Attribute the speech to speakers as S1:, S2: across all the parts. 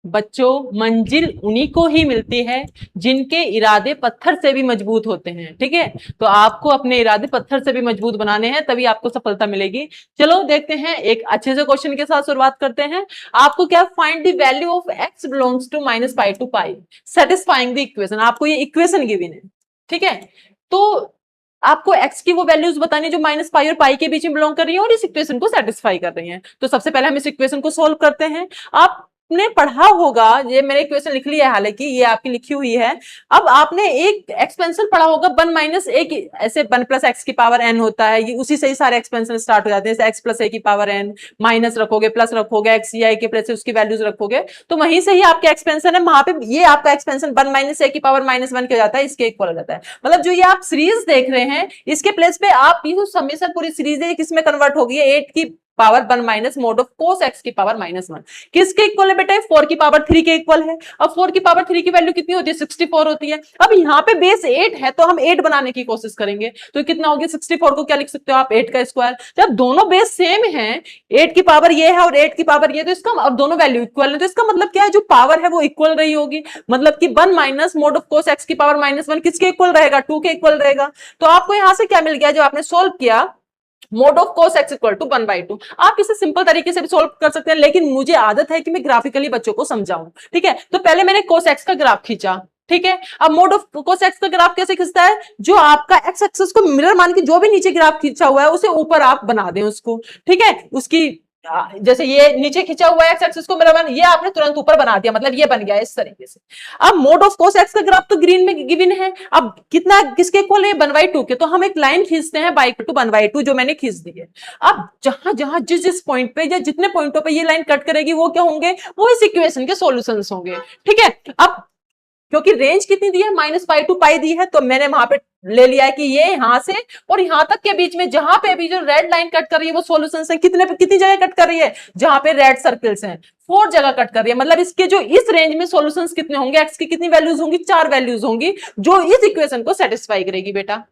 S1: बच्चों, मंजिल उन्हीं को ही मिलती है जिनके इरादे पत्थर से भी मजबूत होते हैं। ठीक है, तो आपको अपने इरादे पत्थर से भी मजबूत बनाने हैं, तभी आपको सफलता मिलेगी। चलो देखते हैं, एक अच्छे से क्वेश्चन के साथ शुरुआत करते हैं। आपको क्या, find the value of x belongs to -pi to pi satisfying the equation. आपको ये इक्वेशन गिवन है। ठीक है, तो आपको x की वो वैल्यूज बतानी जो -पाई और पाई के बीच में बिलोंग कर रही है और इस इक्वेशन को सेटिस्फाई कर रही है। तो सबसे पहले हम इस इक्वेशन को सोल्व करते हैं। आपने पढ़ा होगा, ये मैंने इक्वेशन लिख लिया है, हालांकि ये आपकी लिखी हुई है। अब आपने एक एक्सपेंशन पढ़ा होगा, 1 माइनस ए की, ऐसे 1 प्लस एक्स की पावर n होता है, ये उसी से ही सारे एक्सपेंशन स्टार्ट हो जाते हैं। जैसे x प्लस ए की पावर n, माइनस रखोगे, प्लस रखोगे, एक्स या के प्लस उसकी वैल्यूज रखोगे, तो वहीं से ही आपके एक्सपेंशन है। वहां पे ये आपका एक्सपेंशन 1 माइनस ए की पावर -1 हो जाता है, इसके इक्वल हो जाता है। मतलब जो ये आप सीरीज देख रहे हैं, इसके प्लेस पे आप ये समेशन पूरी सीरीज है, किसमें कन्वर्ट होगी, 8 की power 1 minus mode of cos x की पावर -1 किसके इक्वल है बेटा, 4 की पावर 3 के इक्वल है। अब 4 की पावर 3 की वैल्यू कितनी होती है, 64 होती है। अब यहाँ पे बेस 8 है, तो हम 8 बनाने की कोशिश करेंगे, तो कितना हो गया, 64 को क्या लिख सकते हो आप, 8 का स्क्वायर। जब दोनों बेस सेम है, 8 की पावर ये है और 8 की पावर ये, तो इसका अब दोनों वैल्यू इक्वल है, तो इसका मतलब क्या है, जो पावर है वो इक्वल रही होगी। मतलब कि 1 minus mode of cos x की पावर -1 किसके इक्वल रहेगा, 2 के इक्वल रहेगा। तो आपको यहां से क्या मिल गया, जो आपने सोल्व किया, mod of cos x equal to 1/2। आप इसे सिंपल तरीके से भी सोल्व कर सकते हैं, लेकिन मुझे आदत है कि मैं ग्राफिकली बच्चों को समझाऊं। ठीक है, तो पहले मैंने कोस एक्स का ग्राफ खींचा। ठीक है, अब मोड ऑफ कोस एक्स का ग्राफ कैसे खींचता है, जो आपका एक्स एक्सिस को मिरर मान के जो भी नीचे ग्राफ खींचा हुआ है उसे ऊपर आप बना दें उसको। ठीक है, उसकी जैसे ये नीचे खींचा हुआ है एक्स एक्सिस को मिरर, ये आपने तुरंत ऊपर बना दिया, मतलब ये बन गया इस तरीके से। अब मोड ऑफ कोस एक्स का ग्राफ तो ग्रीन में गिवन है। अब कितना, किसके इक्वल है, 1/2 के, तो हम एक लाइन खींचते हैं बाई टू 1/2, जो मैंने खींच दी है। अब जहां जहां जिस जिस पॉइंट पे या जितने पॉइंटों पे ये लाइन कट करेगी, वो क्या होंगे, वो इस इक्वेशन के सॉल्यूशंस होंगे। ठीक है, अब क्योंकि रेंज कितनी दी है, -पाई टू पाई दी है, तो मैंने वहां पे ले लिया है कि ये यहां से और यहां तक के बीच में जहां पे भी जो रेड लाइन कट कर रही है वो सॉल्यूशंस है। कितनी जगह कट कर रही है, जहां पे रेड सर्कल्स हैं, 4 जगह कट कर रही है। मतलब इसके जो इस रेंज में सॉल्यूशंस कितने होंगे, एक्स की कितनी वैल्यूज होंगी, 4 वैल्यूज होंगी, जो इस इक्वेशन को सेटिस्फाई करेगी बेटा।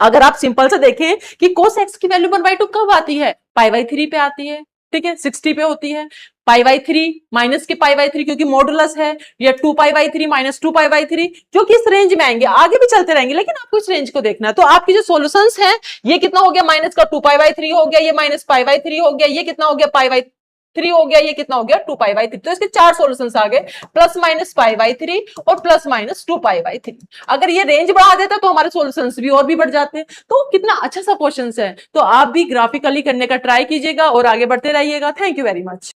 S1: अगर आप सिंपल से देखें कि कोस एक्स की वैल्यू 1/2 कब आती है, π/3 पे आती है। ठीक है, 60 पे होती है। π/3 माइनस के π/3 क्योंकि मॉडुलस है, या 2π/3 माइनस 2π/3, जो कि इस रेंज में आएंगे, आगे भी चलते रहेंगे, लेकिन आपको इस रेंज को देखना है। तो आपकी जो सॉल्यूशंस हैं, ये कितना हो गया, माइनस का 2π/3 हो गया, ये माइनस π/3 हो गया, ये कितना हो गया, π/3 हो गया, ये कितना हो गया, 2π/3। तो इसके 4 सॉल्यूशंस आ गए, प्लस माइनस π/3 और प्लस माइनस 2π/3। अगर ये रेंज बढ़ा देता तो हमारे सॉल्यूशंस भी और भी बढ़ जाते हैं। तो कितना अच्छा सा क्वेश्चन है। तो आप भी ग्राफिकली करने का ट्राई कीजिएगा और आगे बढ़ते रहिएगा। Thank you very much.